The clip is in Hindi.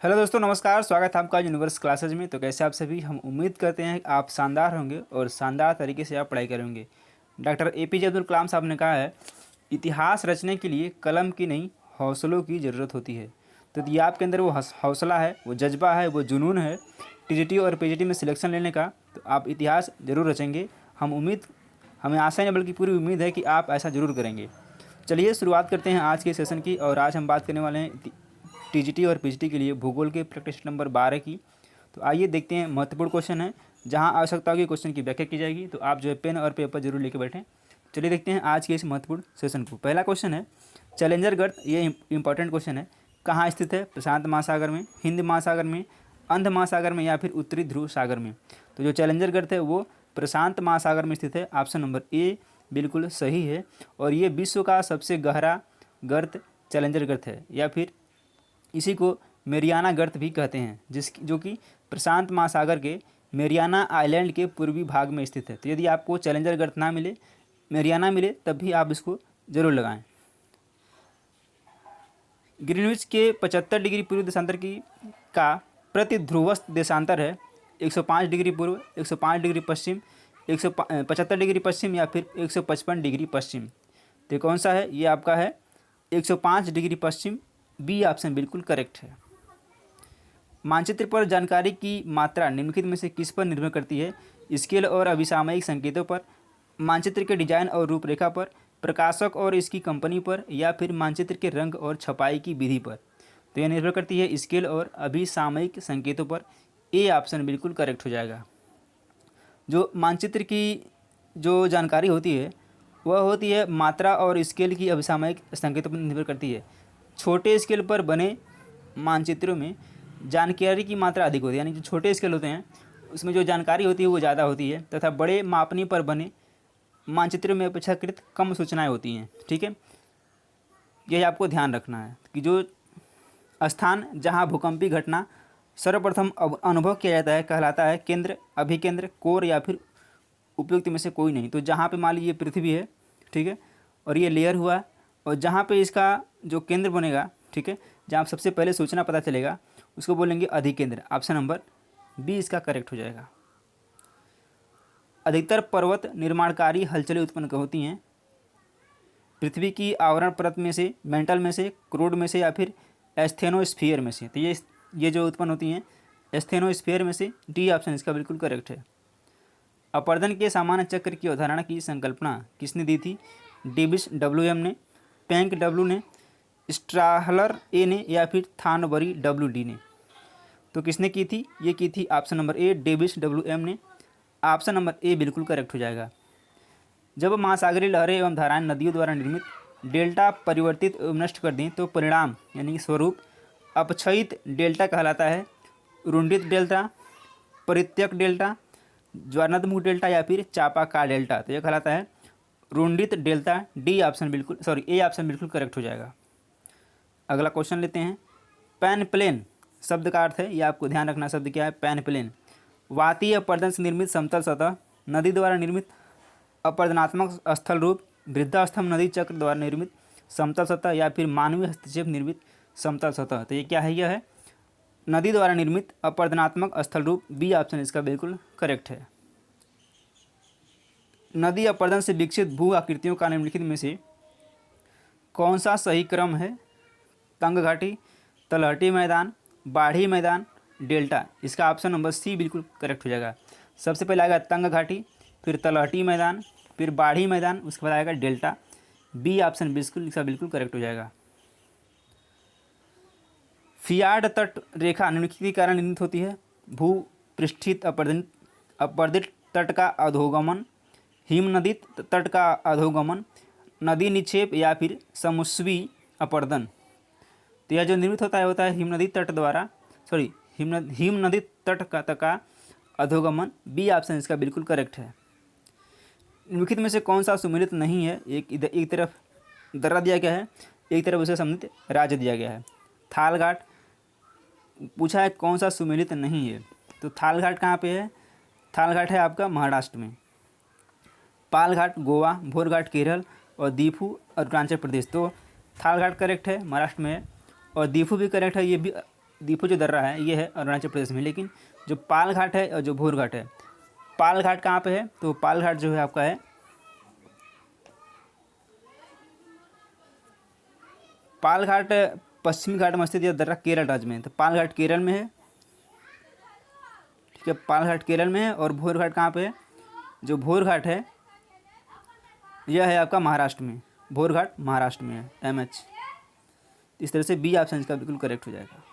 हेलो दोस्तों, नमस्कार। स्वागत है आपका यूनिवर्स क्लासेज में। तो कैसे आप सभी, हम उम्मीद करते हैं कि आप शानदार होंगे और शानदार तरीके से आप पढ़ाई करेंगे। डॉक्टर एपीजे अब्दुल कलाम साहब ने कहा है, इतिहास रचने के लिए कलम की नहीं हौसलों की ज़रूरत होती है। तो ये आपके अंदर वो हौसला है, वो जज्बा है, वो जुनून है टीजीटी और पीजीटी में सिलेक्शन लेने का, तो आप इतिहास ज़रूर रचेंगे। हमें आशा नहीं बल्कि पूरी उम्मीद है कि आप ऐसा ज़रूर करेंगे। चलिए शुरुआत करते हैं आज के सेशन की। और आज हम बात करने वाले हैं टीजीटी और पीजीटी के लिए भूगोल के प्रैक्टिस नंबर 12 की। तो आइए देखते हैं, महत्वपूर्ण क्वेश्चन है, जहां आवश्यकता होगी क्वेश्चन की व्याख्या की जाएगी। तो आप जो है पेन और पेपर जरूर लेके बैठें। चलिए देखते हैं आज के इस महत्वपूर्ण सेशन को। पहला क्वेश्चन है चैलेंजर गर्त। ये इंपॉर्टेंट क्वेश्चन है। कहाँ स्थित है? प्रशांत महासागर में, हिंद महासागर में, अंध महासागर में या फिर उत्तरी ध्रुव सागर में? तो जो चैलेंजर गर्त है वो प्रशांत महासागर में स्थित है। ऑप्शन नंबर ए बिल्कुल सही है। और ये विश्व का सबसे गहरा गर्त चैलेंजर गर्त है, या फिर इसी को मेरियाना गर्त भी कहते हैं, जो कि प्रशांत महासागर के मेरियाना आइलैंड के पूर्वी भाग में स्थित है। तो यदि आपको चैलेंजर गर्त ना मिले, मेरियाना मिले, तब भी आप इसको जरूर लगाएं। ग्रीनविच के 75 डिग्री पूर्व देशांतर का प्रति ध्रुवस्थ देशांतर है 105 डिग्री पूर्व, 105 डिग्री पश्चिम, 175 डिग्री पश्चिम या फिर 155 डिग्री पश्चिम। तो कौन सा है? ये आपका है 105 डिग्री पश्चिम। बी ऑप्शन बिल्कुल करेक्ट है। मानचित्र पर जानकारी की मात्रा निम्नलिखित में से किस पर निर्भर करती है? स्केल और अभिसामयिक संकेतों पर, मानचित्र के डिजाइन और रूपरेखा पर, प्रकाशक और इसकी कंपनी पर, या फिर मानचित्र के रंग और छपाई की विधि पर? तो यह निर्भर करती है स्केल और अभिसामयिक संकेतों पर। ए ऑप्शन बिल्कुल करेक्ट हो जाएगा। जो मानचित्र की जो जानकारी होती है वह होती है मात्रा और स्केल की अभिसामयिक संकेतों पर निर्भर करती है। छोटे स्केल पर बने मानचित्रों में जानकारी की मात्रा अधिक होती है, यानी जो छोटे स्केल होते हैं उसमें जो जानकारी होती है वो ज़्यादा होती है, तथा बड़े मापनी पर बने मानचित्रों में अपेक्षाकृत कम सूचनाएं होती हैं। ठीक है, यह आपको ध्यान रखना है कि जो स्थान जहां भूकंपीय घटना सर्वप्रथम अनुभव किया जाता है कहलाता है केंद्र, अभिकेंद्र, कोर या फिर उपयुक्त में से कोई नहीं। तो जहाँ पे मान लीजिए पृथ्वी है, ठीक है, और ये लेयर हुआ, और जहाँ पे इसका जो केंद्र बनेगा, ठीक है, जहाँ सबसे पहले सूचना पता चलेगा, उसको बोलेंगे अधिकेंद्र। ऑप्शन नंबर बी इसका करेक्ट हो जाएगा। अधिकतर पर्वत निर्माणकारी हलचलें उत्पन्न होती हैं पृथ्वी की आवरण परत में से, मेंटल में से, क्रूड में से या फिर एस्थेनोस्फीयर में से? तो ये जो उत्पन्न होती हैं एस्थेनोस्फीयर में से। डी ऑप्शन इसका बिल्कुल करेक्ट है। अपर्दन के सामान्य चक्र की अवधारणा की संकल्पना किसने दी थी? डेविस डब्ल्यू.एम ने, पैंक डब्ल्यू ने, स्ट्राहलर ए ने, या फिर थानबरी डब्ल्यू.डी ने? तो किसने की थी? ये की थी ऑप्शन नंबर ए डेविस डब्ल्यू.एम ने। ऑप्शन नंबर ए बिल्कुल करेक्ट हो जाएगा। जब महासागरीय लहरें एवं धाराएं नदियों द्वारा निर्मित डेल्टा परिवर्तित एवं नष्ट कर दें तो परिणाम यानी कि स्वरूप अपक्षयित डेल्टा कहलाता है। रुंडित डेल्टा, परित्यक डेल्टा, ज्वारनादमुख डेल्टा या फिर चापाकार डेल्टा? तो यह कहलाता है रुंडित डेल्टा। डी ऑप्शन बिल्कुल ए ऑप्शन बिल्कुल करेक्ट हो जाएगा। अगला क्वेश्चन लेते हैं। पैन प्लेन शब्द का अर्थ है, ये आपको ध्यान रखना, शब्द क्या है? Pan plane. वातीय अपर्दन से निर्मित समतल सतह, नदी द्वारा निर्मित अपर्दनात्मक स्थल रूप, वृद्धाश्रम नदी चक्र द्वारा निर्मित समतल सतह, या फिर मानवीय हस्तक्षेप निर्मित समतल सतह? तो ये क्या है? यह है नदी द्वारा निर्मित अपर्दनात्मक स्थल रूप। बी ऑप्शन इसका बिल्कुल करेक्ट है। नदी अपर्दन से विकसित भू आकृतियों का निम्नलिखित में से कौन सा सही क्रम है? तंग घाटी, तलहटी मैदान, बाढ़ी मैदान, डेल्टा? इसका ऑप्शन नंबर सी बिल्कुल करेक्ट हो जाएगा। सबसे पहले आएगा तंग घाटी, फिर तलहटी मैदान, फिर बाढ़ी मैदान, उसके बाद आएगा डेल्टा। बी ऑप्शन बिल्कुल इसका बिल्कुल करेक्ट हो जाएगा। फियार्ड तट रेखा निम्नलिखित के कारण निर्मित होती है? भू पृष्ठित अपर्दित तट का अधोगमन, हिमनदित तट का अधोगमन, नदी निक्षेप या फिर समुस्वी अपर्दन? तो यह जो निर्मित होता है हिमनदी तट द्वारा, हिमनदी तट का अधोगमन। बी ऑप्शन इसका बिल्कुल करेक्ट है। निम्नलिखित में से कौन सा सुमेलित नहीं है? एक तरफ दर्रा दिया गया है, एक तरफ उसे सम्मिलित राज्य दिया गया है। थालघाट पूछा है कौन सा सुमेलित नहीं है, तो थालघाट कहाँ पे है? थालघाट है आपका महाराष्ट्र में। पालघाट गोवा, भोरघाट केरल और दीफू अरुणाचल प्रदेश। तो थालघाट करेक्ट है, महाराष्ट्र में है, और दीफू भी करेक्ट है, ये भी दीपो जो दर्रा है ये है अरुणाचल प्रदेश में, लेकिन जो पाल घाट है और जो भोर घाट है, पाल घाट कहाँ पे है, तो पाल घाट जो है आपका है, पाल घाट पश्चिमी घाट में स्थित यह दर्रा केरल राज्य में है। तो पाल घाट केरल में है, ठीक है, पाल घाट केरल में है। और भोर घाट कहाँ पे है, जो भोर घाट है यह है आपका महाराष्ट्र में, भोर घाट महाराष्ट्र में है, MH। इस तरह से बी ऑप्शन इसका बिल्कुल करेक्ट हो जाएगा।